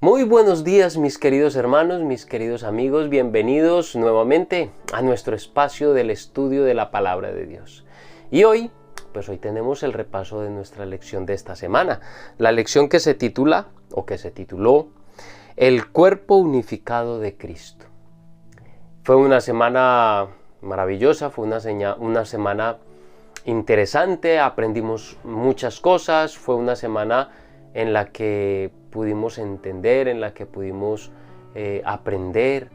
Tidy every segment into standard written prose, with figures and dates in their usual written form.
Muy buenos días, mis queridos hermanos, mis queridos amigos, bienvenidos nuevamente a nuestro espacio del estudio de la Palabra de Dios. Y hoy tenemos el repaso de nuestra lección de esta semana, la lección que se titula, o que se tituló, El cuerpo unificado de Cristo. Fue una semana maravillosa, fue una semana interesante, aprendimos muchas cosas, fue una semana en la que pudimos entender, en la que pudimos aprender.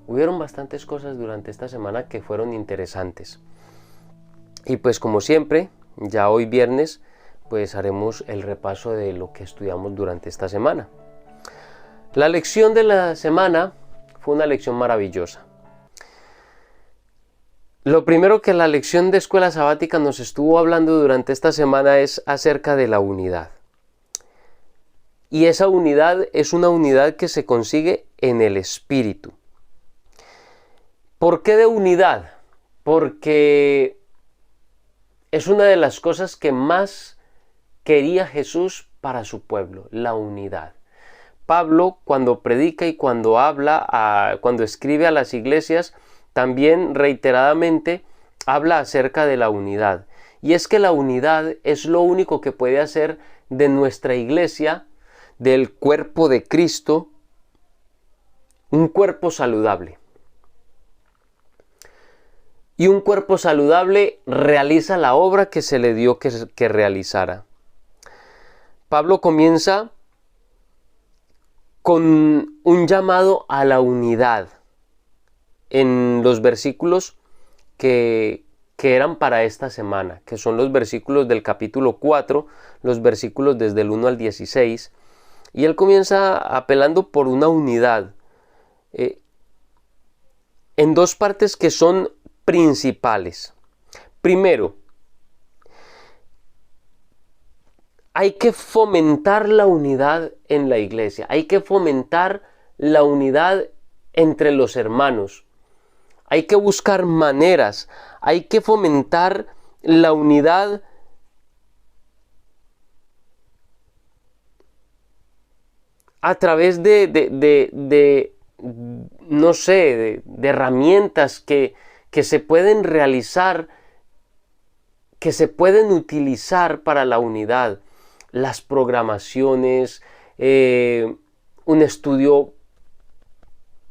Hubieron bastantes cosas durante esta semana que fueron interesantes. Y pues como siempre, ya hoy viernes, pues haremos el repaso de lo que estudiamos durante esta semana. La lección de la semana fue una lección maravillosa. Lo primero que la lección de escuela sabática nos estuvo hablando durante esta semana es acerca de la unidad. Y esa unidad es una unidad que se consigue en el Espíritu. ¿Por qué de unidad? Porque es una de las cosas que más quería Jesús para su pueblo, la unidad. Pablo, cuando predica y cuando habla, cuando escribe a las iglesias, también reiteradamente habla acerca de la unidad. Y es que la unidad es lo único que puede hacer de nuestra iglesia, del cuerpo de Cristo, un cuerpo saludable. Y un cuerpo saludable realiza la obra que se le dio que realizara. Pablo comienza con un llamado a la unidad en los versículos que eran para esta semana, que son los versículos del capítulo 4, los versículos desde el 1 al 16, y él comienza apelando por una unidad en dos partes que son principales. Primero, hay que fomentar la unidad en la iglesia, hay que fomentar la unidad entre los hermanos. Hay que buscar maneras, hay que fomentar la unidad a través de herramientas que se pueden realizar, que se pueden utilizar para la unidad. Las programaciones, un estudio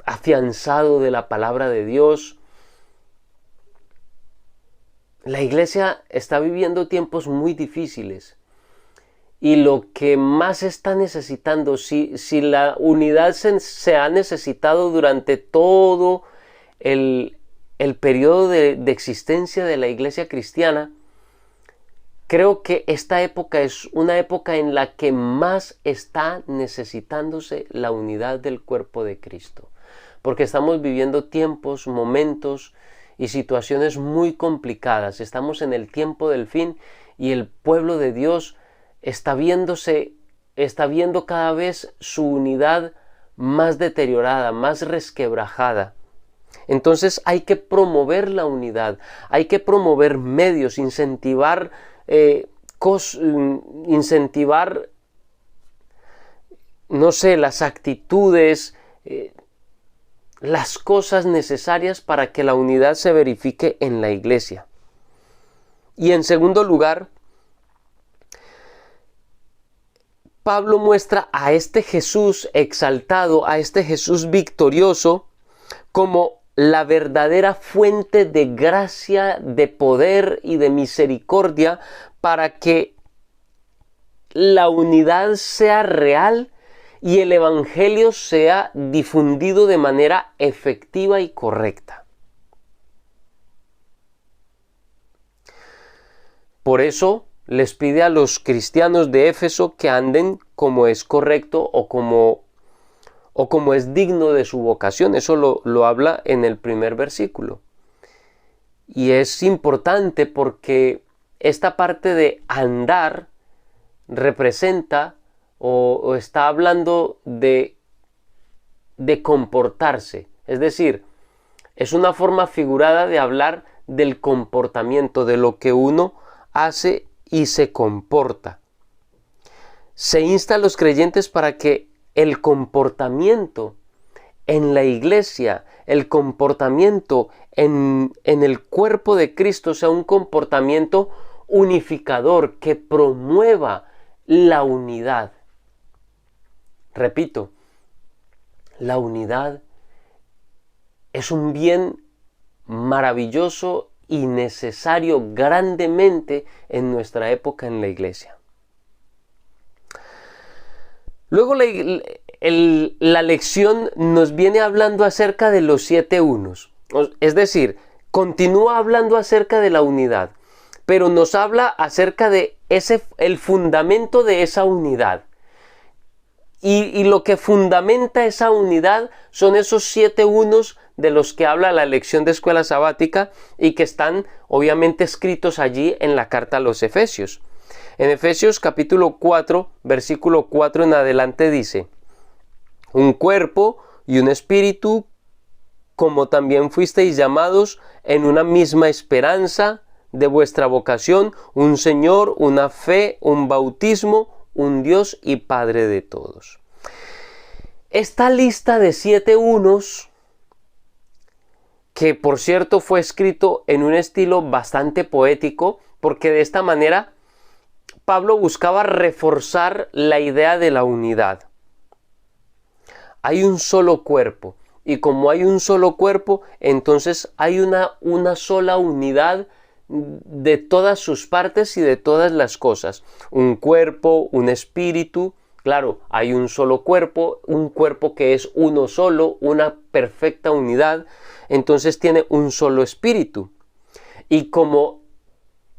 afianzado de la palabra de Dios. La iglesia está viviendo tiempos muy difíciles y lo que más está necesitando, si la unidad se ha necesitado durante todo el periodo de existencia de la iglesia cristiana, creo que esta época es una época en la que más está necesitándose la unidad del cuerpo de Cristo. Porque estamos viviendo tiempos, momentos y situaciones muy complicadas. Estamos en el tiempo del fin y el pueblo de Dios está viendo cada vez su unidad más deteriorada, más resquebrajada. Entonces hay que promover la unidad, hay que promover medios, incentivar las actitudes, las cosas necesarias para que la unidad se verifique en la iglesia. Y en segundo lugar, Pablo muestra a este Jesús exaltado, a este Jesús victorioso, como la verdadera fuente de gracia, de poder y de misericordia para que la unidad sea real y el evangelio sea difundido de manera efectiva y correcta. Por eso les pide a los cristianos de Éfeso que anden como es correcto o como es digno de su vocación. Eso lo habla en el primer versículo. Y es importante porque esta parte de andar representa o está hablando de comportarse. Es decir, es una forma figurada de hablar del comportamiento, de lo que uno hace y se comporta. se insta a los creyentes para que el comportamiento en la iglesia, el comportamiento en el cuerpo de Cristo sea un comportamiento unificador que promueva la unidad. Repito, la unidad es un bien maravilloso y necesario grandemente en nuestra época en la iglesia. Luego la lección nos viene hablando acerca de los 7 unos. Es decir, continúa hablando acerca de la unidad, pero nos habla acerca de el fundamento de esa unidad. Y lo que fundamenta esa unidad son esos 7 unos de los que habla la lección de escuela sabática y que están obviamente escritos allí en la carta a los Efesios. En Efesios capítulo 4, versículo 4 en adelante dice: un cuerpo y un espíritu, como también fuisteis llamados en una misma esperanza de vuestra vocación, un Señor, una fe, un bautismo, un Dios y Padre de todos. Esta lista de 7 unos, que por cierto fue escrito en un estilo bastante poético, porque de esta manera Pablo buscaba reforzar la idea de la unidad. Hay un solo cuerpo, y como hay un solo cuerpo, entonces hay una sola unidad de todas sus partes y de todas las cosas. Un cuerpo, un espíritu. Claro, hay un solo cuerpo, un cuerpo que es uno solo, una perfecta unidad, entonces tiene un solo espíritu. Y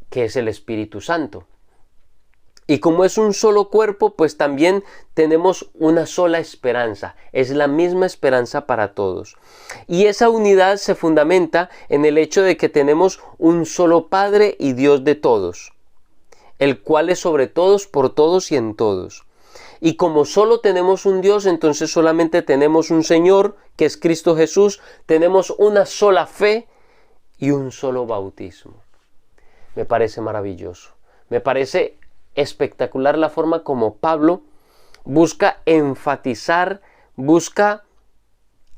que es el Espíritu Santo. Y como es un solo cuerpo, pues también tenemos una sola esperanza. Es la misma esperanza para todos. Y esa unidad se fundamenta en el hecho de que tenemos un solo Padre y Dios de todos, el cual es sobre todos, por todos y en todos. Y como solo tenemos un Dios, entonces solamente tenemos un Señor, que es Cristo Jesús, tenemos una sola fe y un solo bautismo. Me parece maravilloso. Me parece espectacular la forma como Pablo busca enfatizar, busca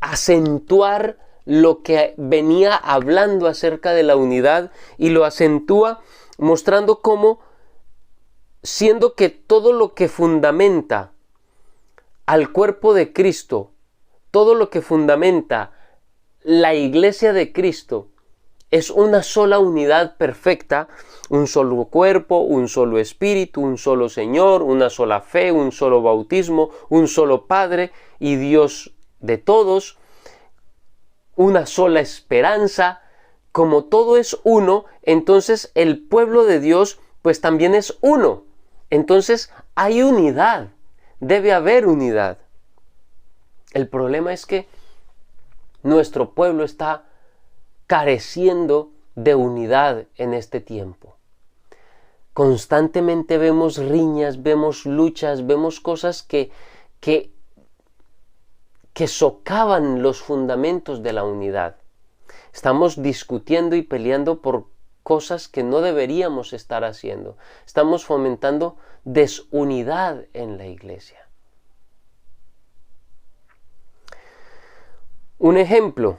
acentuar lo que venía hablando acerca de la unidad, y lo acentúa mostrando cómo, siendo que todo lo que fundamenta al cuerpo de Cristo, todo lo que fundamenta la iglesia de Cristo, es una sola unidad perfecta, un solo cuerpo, un solo espíritu, un solo Señor, una sola fe, un solo bautismo, un solo Padre y Dios de todos, una sola esperanza. Como todo es uno, entonces el pueblo de Dios pues también es uno. Entonces hay unidad, debe haber unidad. El problema es que nuestro pueblo está careciendo de unidad en este tiempo. Constantemente vemos riñas, vemos luchas, vemos cosas que socavan los fundamentos de la unidad. Estamos discutiendo y peleando por cosas que no deberíamos estar haciendo. Estamos fomentando desunidad en la iglesia. Un ejemplo.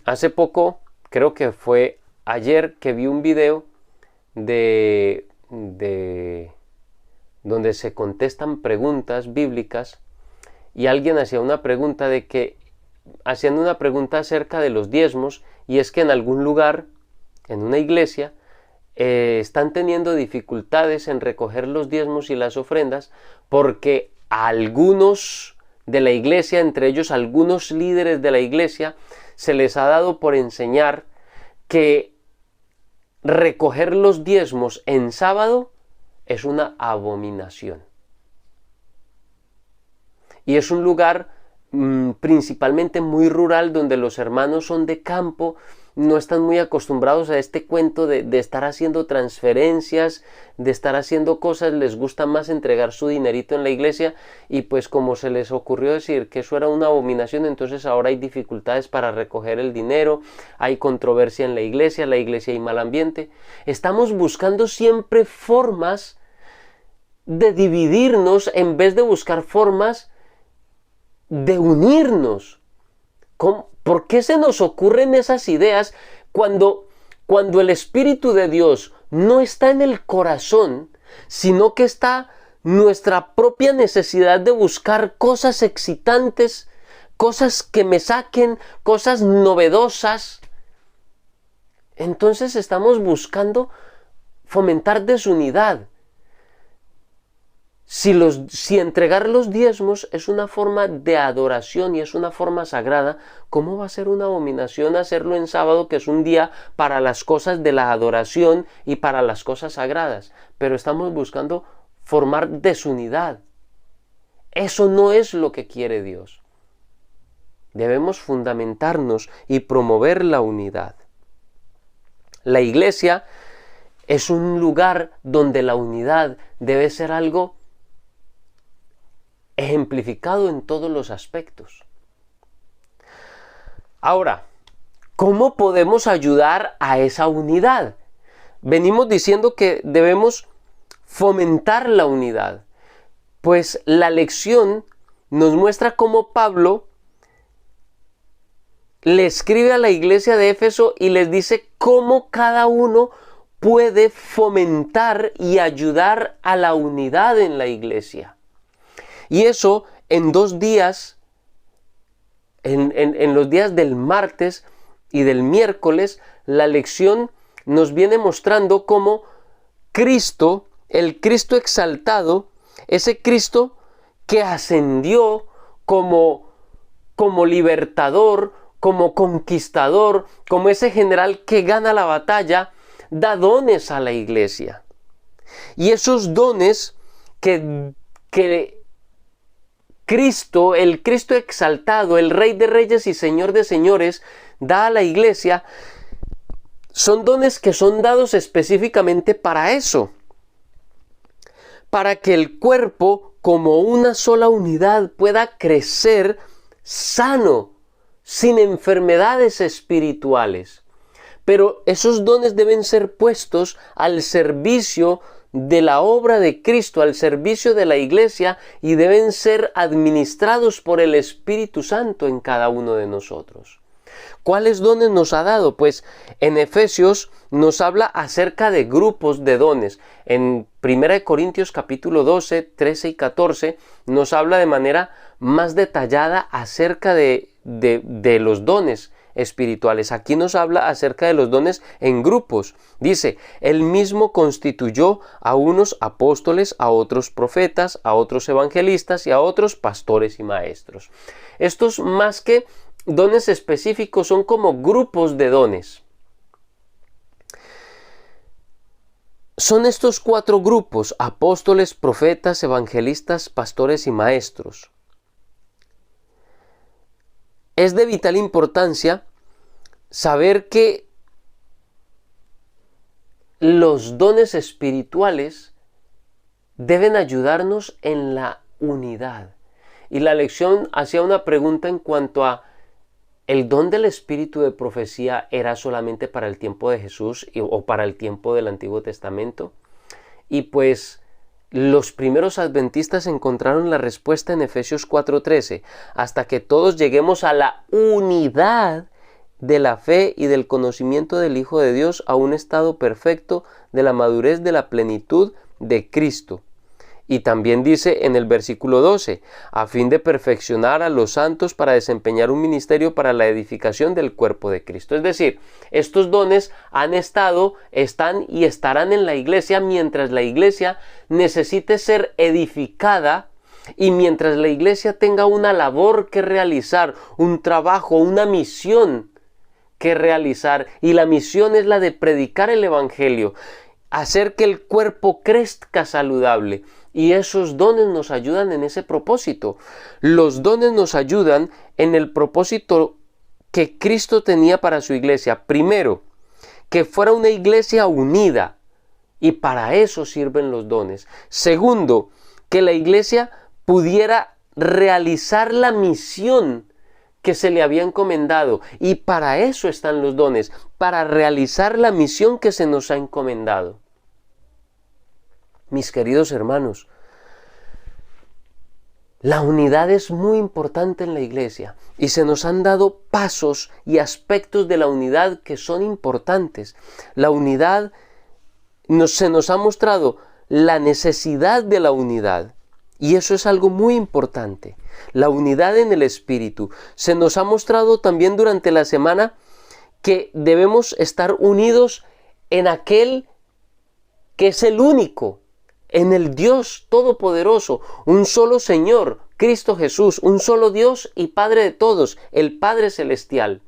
Hace poco, creo que fue ayer, que vi un video de donde se contestan preguntas bíblicas, y alguien hacía una pregunta hacían una pregunta acerca de los diezmos, y es que en algún lugar, en una iglesia, están teniendo dificultades en recoger los diezmos y las ofrendas, porque a algunos de la iglesia, entre ellos algunos líderes de la iglesia, se les ha dado por enseñar que recoger los diezmos en sábado es una abominación. Y es un lugar principalmente muy rural, donde los hermanos son de campo, no están muy acostumbrados a este cuento de estar haciendo transferencias, de estar haciendo cosas. Les gusta más entregar su dinerito en la iglesia, y pues como se les ocurrió decir que eso era una abominación, entonces ahora hay dificultades para recoger el dinero, hay controversia en la iglesia hay mal ambiente. Estamos buscando siempre formas de dividirnos en vez de buscar formas de unirnos. ¿Por qué se nos ocurren esas ideas cuando el Espíritu de Dios no está en el corazón, sino que está nuestra propia necesidad de buscar cosas excitantes, cosas que me saquen, cosas novedosas? Entonces estamos buscando fomentar desunidad. Si entregar los diezmos es una forma de adoración y es una forma sagrada, ¿cómo va a ser una abominación hacerlo en sábado, que es un día para las cosas de la adoración y para las cosas sagradas? Pero estamos buscando formar desunidad. Eso no es lo que quiere Dios. Debemos fundamentarnos y promover la unidad. La iglesia es un lugar donde la unidad debe ser algo ejemplificado en todos los aspectos. Ahora, ¿cómo podemos ayudar a esa unidad? Venimos diciendo que debemos fomentar la unidad. Pues la lección nos muestra cómo Pablo le escribe a la iglesia de Éfeso y les dice cómo cada uno puede fomentar y ayudar a la unidad en la iglesia. Y eso en 2 días, en los días del martes y del miércoles, la lección nos viene mostrando cómo Cristo, el Cristo exaltado, ese Cristo que ascendió como libertador, como conquistador, como ese general que gana la batalla, da dones a la iglesia. Y esos dones que Cristo, el Cristo exaltado, el Rey de Reyes y Señor de Señores, da a la iglesia, son dones que son dados específicamente para eso. Para que el cuerpo, como una sola unidad, pueda crecer sano, sin enfermedades espirituales. Pero esos dones deben ser puestos al servicio de la obra de Cristo, al servicio de la iglesia, y deben ser administrados por el Espíritu Santo en cada uno de nosotros. ¿Cuáles dones nos ha dado? Pues en Efesios nos habla acerca de grupos de dones. En 1 Corintios capítulo 12, 13 y 14 nos habla de manera más detallada acerca de los dones espirituales. Aquí nos habla acerca de los dones en grupos. Dice, Él mismo constituyó a unos apóstoles, a otros profetas, a otros evangelistas y a otros pastores y maestros. Estos, más que dones específicos, son como grupos de dones. Son estos 4 grupos: apóstoles, profetas, evangelistas, pastores y maestros. Es de vital importancia saber que los dones espirituales deben ayudarnos en la unidad. Y la lección hacía una pregunta en cuanto a ¿el don del espíritu de profecía era solamente para el tiempo de Jesús o para el tiempo del Antiguo Testamento? Y pues los primeros adventistas encontraron la respuesta en Efesios 4:13, hasta que todos lleguemos a la unidad de la fe y del conocimiento del Hijo de Dios, a un estado perfecto de la madurez de la plenitud de Cristo. Y también dice en el versículo 12, a fin de perfeccionar a los santos para desempeñar un ministerio para la edificación del cuerpo de Cristo. Es decir, estos dones han estado, están y estarán en la iglesia mientras la iglesia necesite ser edificada y mientras la iglesia tenga una labor que realizar, un trabajo, una misión que realizar. Y la misión es la de predicar el evangelio, hacer que el cuerpo crezca saludable. Y esos dones nos ayudan en ese propósito. Los dones nos ayudan en el propósito que Cristo tenía para su iglesia. Primero, que fuera una iglesia unida. Y para eso sirven los dones. Segundo, que la iglesia pudiera realizar la misión que se le había encomendado. Y para eso están los dones, para realizar la misión que se nos ha encomendado. Mis queridos hermanos, La unidad es muy importante en la iglesia y se nos han dado pasos y aspectos de la unidad que son importantes. La unidad se nos ha mostrado la necesidad de la unidad y eso es algo muy importante. La unidad en el espíritu. Se nos ha mostrado también durante la semana que debemos estar unidos en aquel que es el único, en el Dios Todopoderoso, un solo Señor, Cristo Jesús, un solo Dios y Padre de todos, el Padre Celestial.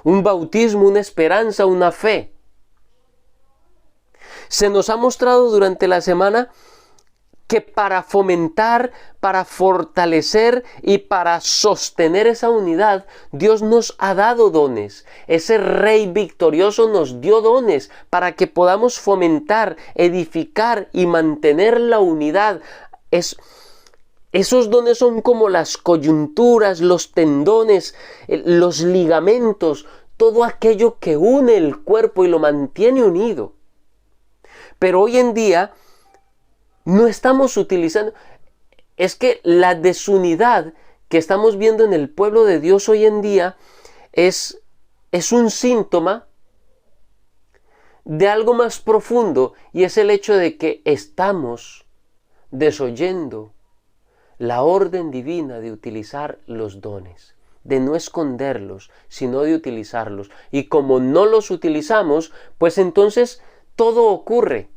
Un bautismo, una esperanza, una fe. Se nos ha mostrado durante la semana que para fomentar, para fortalecer y para sostener esa unidad, Dios nos ha dado dones. Ese Rey victorioso nos dio dones para que podamos fomentar, edificar y mantener la unidad. Esos dones son como las coyunturas, los tendones, los ligamentos, todo aquello que une el cuerpo y lo mantiene unido. Pero hoy en día no estamos utilizando, es que la desunidad que estamos viendo en el pueblo de Dios hoy en día es un síntoma de algo más profundo y es el hecho de que estamos desoyendo la orden divina de utilizar los dones, de no esconderlos, sino de utilizarlos. Y como no los utilizamos, pues entonces todo ocurre.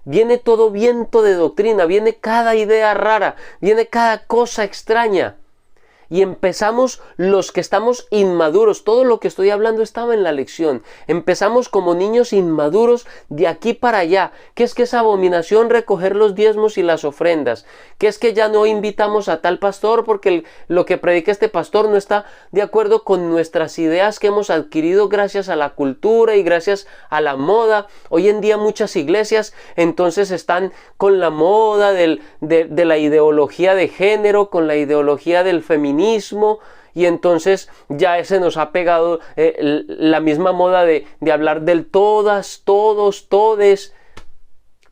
Viene todo viento de doctrina, viene cada idea rara, viene cada cosa extraña. Y empezamos los que estamos inmaduros, todo lo que estoy hablando estaba en la lección. Empezamos como niños inmaduros de aquí para allá. ¿Qué es que es abominación recoger los diezmos y las ofrendas? ¿Qué es que ya no invitamos a tal pastor porque lo que predica este pastor no está de acuerdo con nuestras ideas que hemos adquirido gracias a la cultura y gracias a la moda? Hoy en día muchas iglesias entonces están con la moda de la ideología de género, con la ideología del feminismo, y entonces ya se nos ha pegado la misma moda de hablar del todas, todos, todes.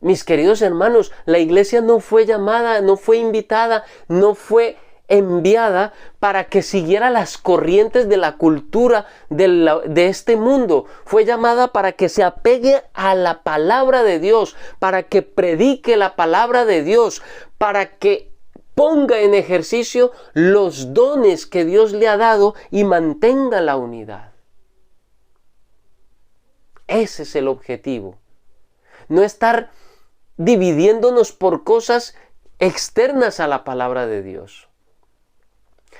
Mis queridos hermanos, la iglesia no fue llamada, no fue invitada, no fue enviada para que siguiera las corrientes de la cultura de este mundo. Fue llamada para que se apegue a la palabra de Dios, para que predique la palabra de Dios, para que ponga en ejercicio los dones que Dios le ha dado y mantenga la unidad. Ese es el objetivo. No estar dividiéndonos por cosas externas a la palabra de Dios.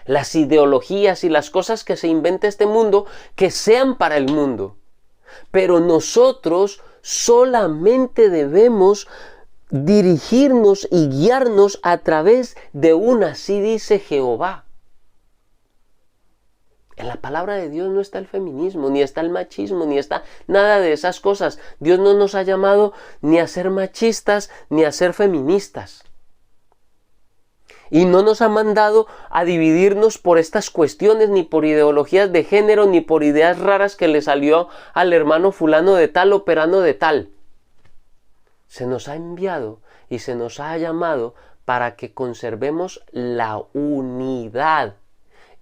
Las ideologías y las cosas que se inventa este mundo, que sean para el mundo. Pero nosotros solamente debemos dirigirnos y guiarnos a través de una, así dice Jehová. En la palabra de Dios no está el feminismo, ni está el machismo, ni está nada de esas cosas. Dios no nos ha llamado ni a ser machistas, ni a ser feministas. Y no nos ha mandado a dividirnos por estas cuestiones, ni por ideologías de género, ni por ideas raras que le salió al hermano fulano de tal o perano de tal. Se nos ha enviado y se nos ha llamado para que conservemos la unidad.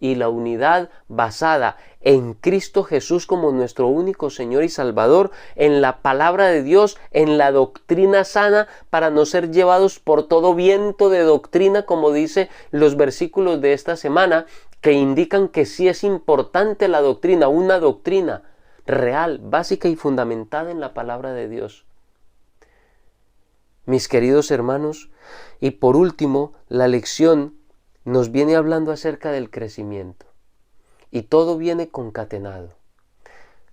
Y la unidad basada en Cristo Jesús como nuestro único Señor y Salvador, en la palabra de Dios, en la doctrina sana, para no ser llevados por todo viento de doctrina, como dice los versículos de esta semana, que indican que sí es importante la doctrina, una doctrina real, básica y fundamentada en la palabra de Dios. Mis queridos hermanos, y por último, la lección nos viene hablando acerca del crecimiento. Y todo viene concatenado.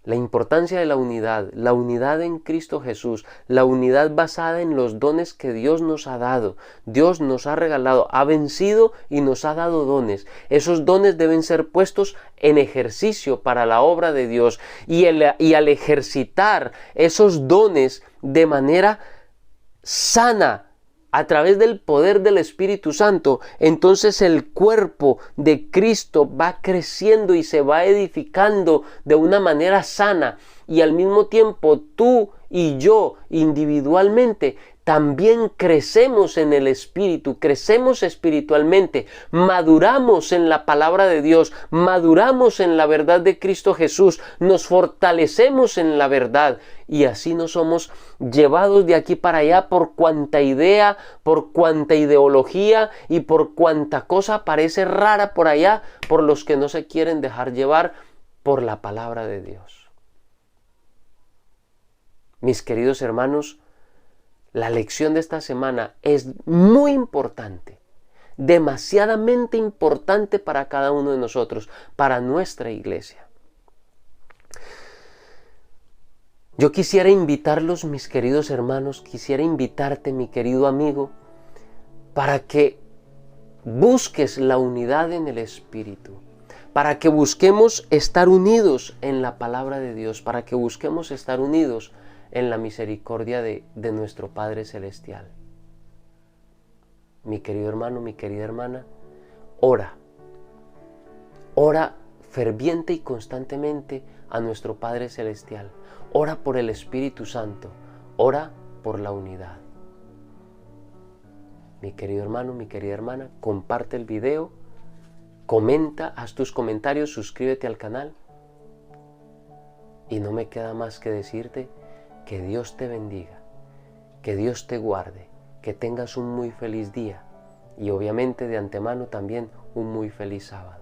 La importancia de la unidad en Cristo Jesús, la unidad basada en los dones que Dios nos ha dado. Dios nos ha regalado, ha vencido y nos ha dado dones. Esos dones deben ser puestos en ejercicio para la obra de Dios. Y al ejercitar esos dones de manera sana, a través del poder del Espíritu Santo, entonces el cuerpo de Cristo va creciendo y se va edificando de una manera sana, y al mismo tiempo tú y yo individualmente también crecemos en el Espíritu, crecemos espiritualmente, maduramos en la palabra de Dios, maduramos en la verdad de Cristo Jesús, nos fortalecemos en la verdad y así no somos llevados de aquí para allá por cuanta idea, por cuanta ideología y por cuanta cosa parece rara por allá, por los que no se quieren dejar llevar por la palabra de Dios. Mis queridos hermanos, la lección de esta semana es muy importante, demasiadamente importante para cada uno de nosotros, para nuestra iglesia. Yo quisiera invitarlos, mis queridos hermanos, quisiera invitarte, mi querido amigo, para que busques la unidad en el Espíritu, para que busquemos estar unidos en la palabra de Dios, para que busquemos estar unidos en la misericordia de nuestro Padre Celestial. Mi querido hermano, mi querida hermana, ora ferviente y constantemente a nuestro Padre Celestial. Ora por el Espíritu Santo, ora por la unidad. Mi querido hermano, mi querida hermana, comparte el video, comenta, haz tus comentarios, suscríbete al canal. Y no me queda más que decirte que Dios te bendiga, que Dios te guarde, que tengas un muy feliz día y obviamente de antemano también un muy feliz sábado.